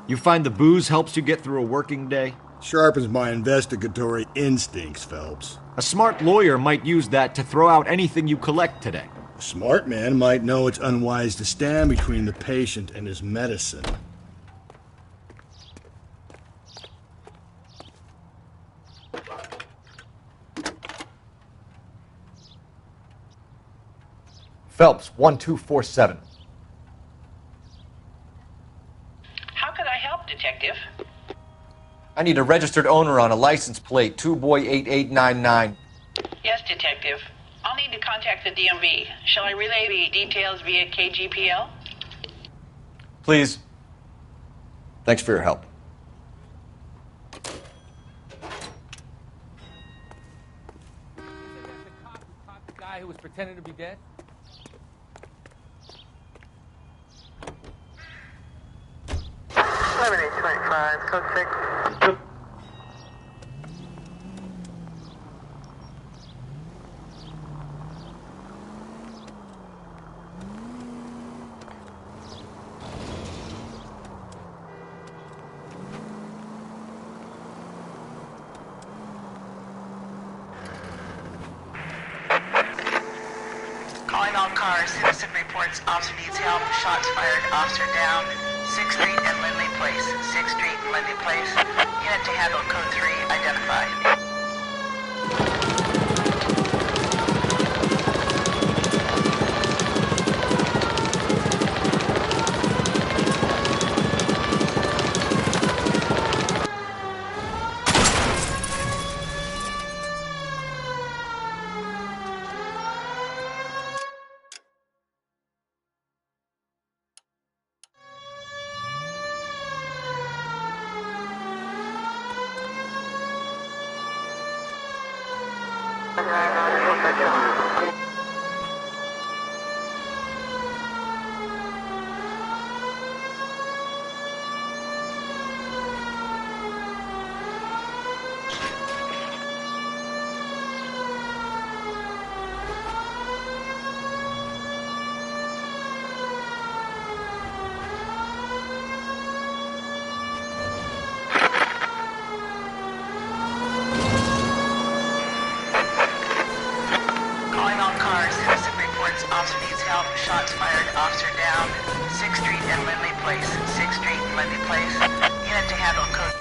You find the booze helps you get through a working day? Sharpens my investigatory instincts, Phelps. A smart lawyer might use that to throw out anything you collect today. A smart man might know it's unwise to stand between the patient and his medicine. Phelps, 1247. How could I help, Detective? I need a registered owner on a license plate, 2boy8899. Yes, Detective. I'll need to contact the DMV. Shall I relay the details via KGPL? Please. Thanks for your help. The guy who was pretending to be dead? Code 6. Calling all cars. Citizen reports officer needs help. Shots fired. Officer down. 6th Street and Lindley Place. 6th Street and Lindley Place. Unit to handle code 3. Identify. Calling all cars. Citizen reports officer needs help. Shots fired. Officer down. 6th Street and Lindley Place. 6th Street and Lindley Place. Unit to handle code.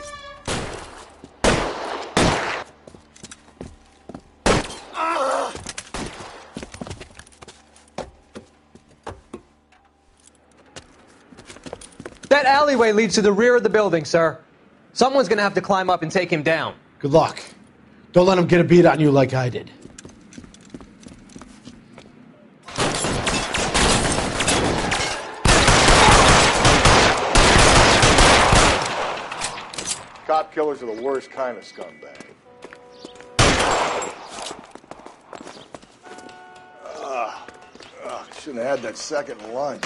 That alleyway leads to the rear of the building, sir. Someone's gonna have to climb up and take him down. Good luck. Don't let him get a beat on you like I did. Cop killers are the worst kind of scumbag. Shouldn't have had that second lunch.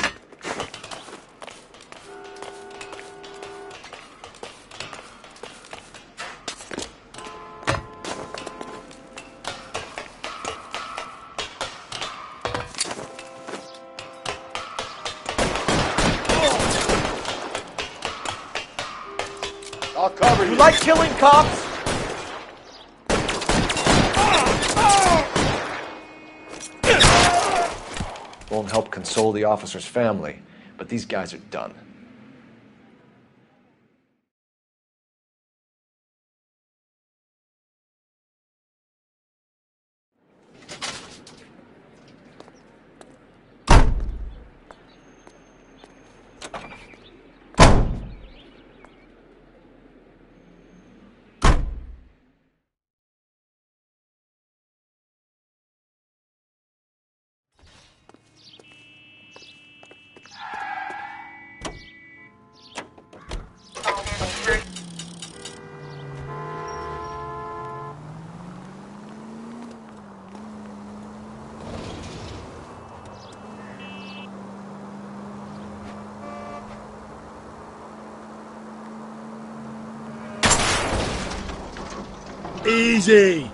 I'll cover you. You like killing cops? Won't help console the officer's family, but these guys are done. Easy.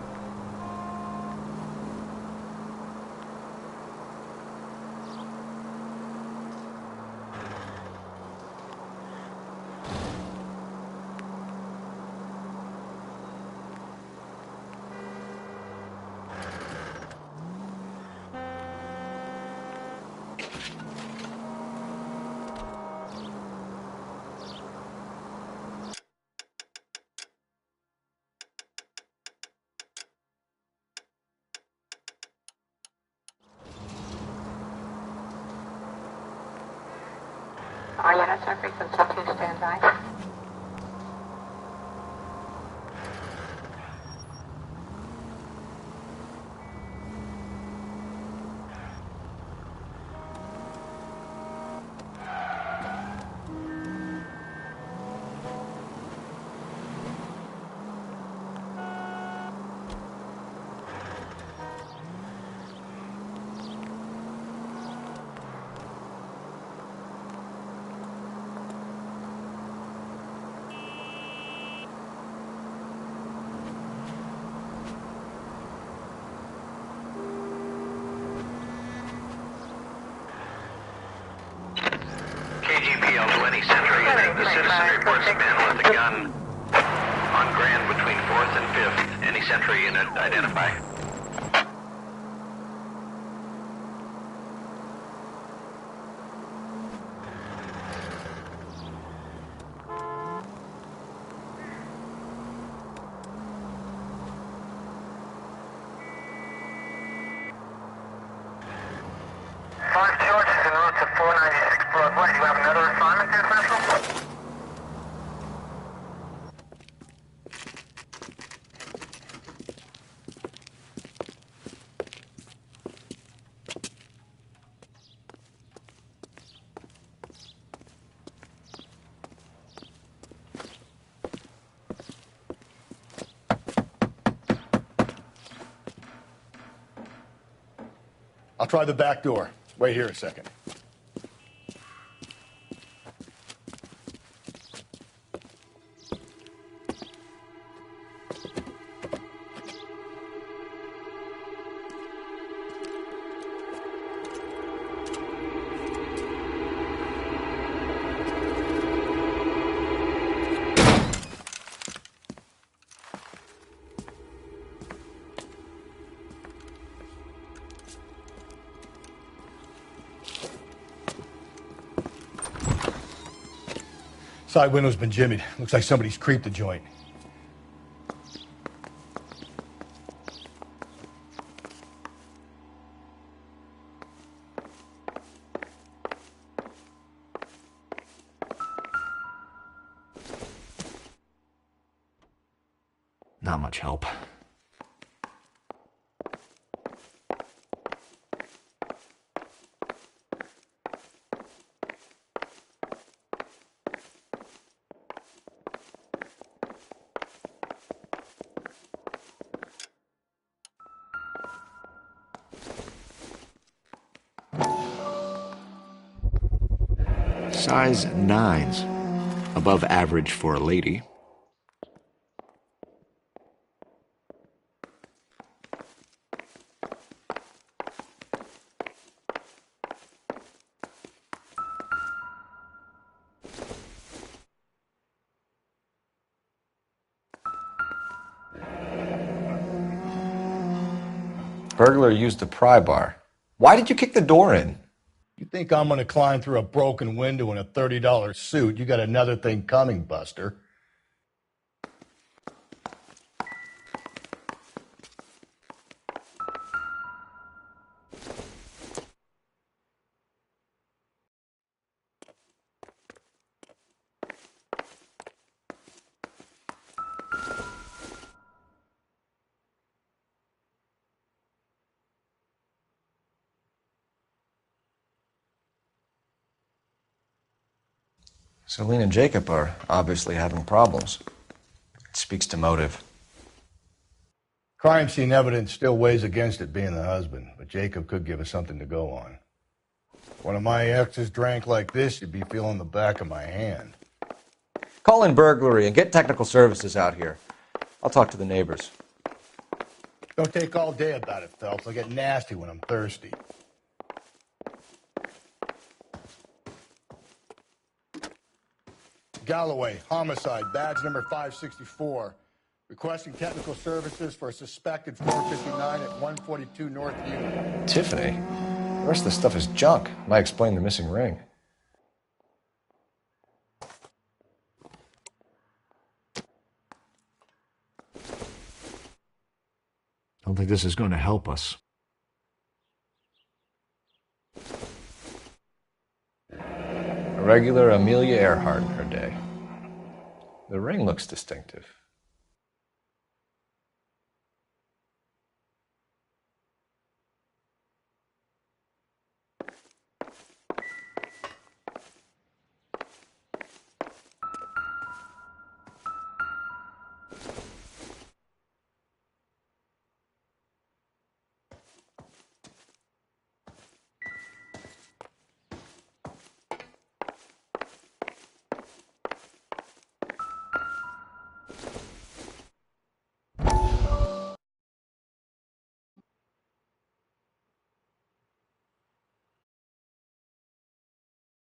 All units on frequency 2, stand by. KGPL 20 Century Unit. The citizen reports a man with a gun on Grand between 4th and 5th. Any Century Unit identify. Five George is en route to 496 Broadway. Do you have another assignment there, Central? I'll try the back door. Wait here a second. Side window's been jimmied. Looks like somebody's creeped the joint. Not much help. Size 9s. Above average for a lady. Burglar used the pry bar. Why did you kick the door in? You think I'm gonna climb through a broken window in a $30 suit? You got another thing coming, Buster. Celine and Jacob are obviously having problems. It speaks to motive. Crime scene evidence still weighs against it being the husband, but Jacob could give us something to go on. If one of my exes drank like this, you'd be feeling the back of my hand. Call in burglary and get technical services out here. I'll talk to the neighbors. Don't take all day about it, Phelps. I get nasty when I'm thirsty. Galloway, homicide, badge number 564. Requesting technical services for a suspected 459 at 142 North U. Tiffany? The rest of the stuff is junk. Might explain the missing ring. Don't think this is going to help us. regular Amelia Earhart in her day. The ring looks distinctive.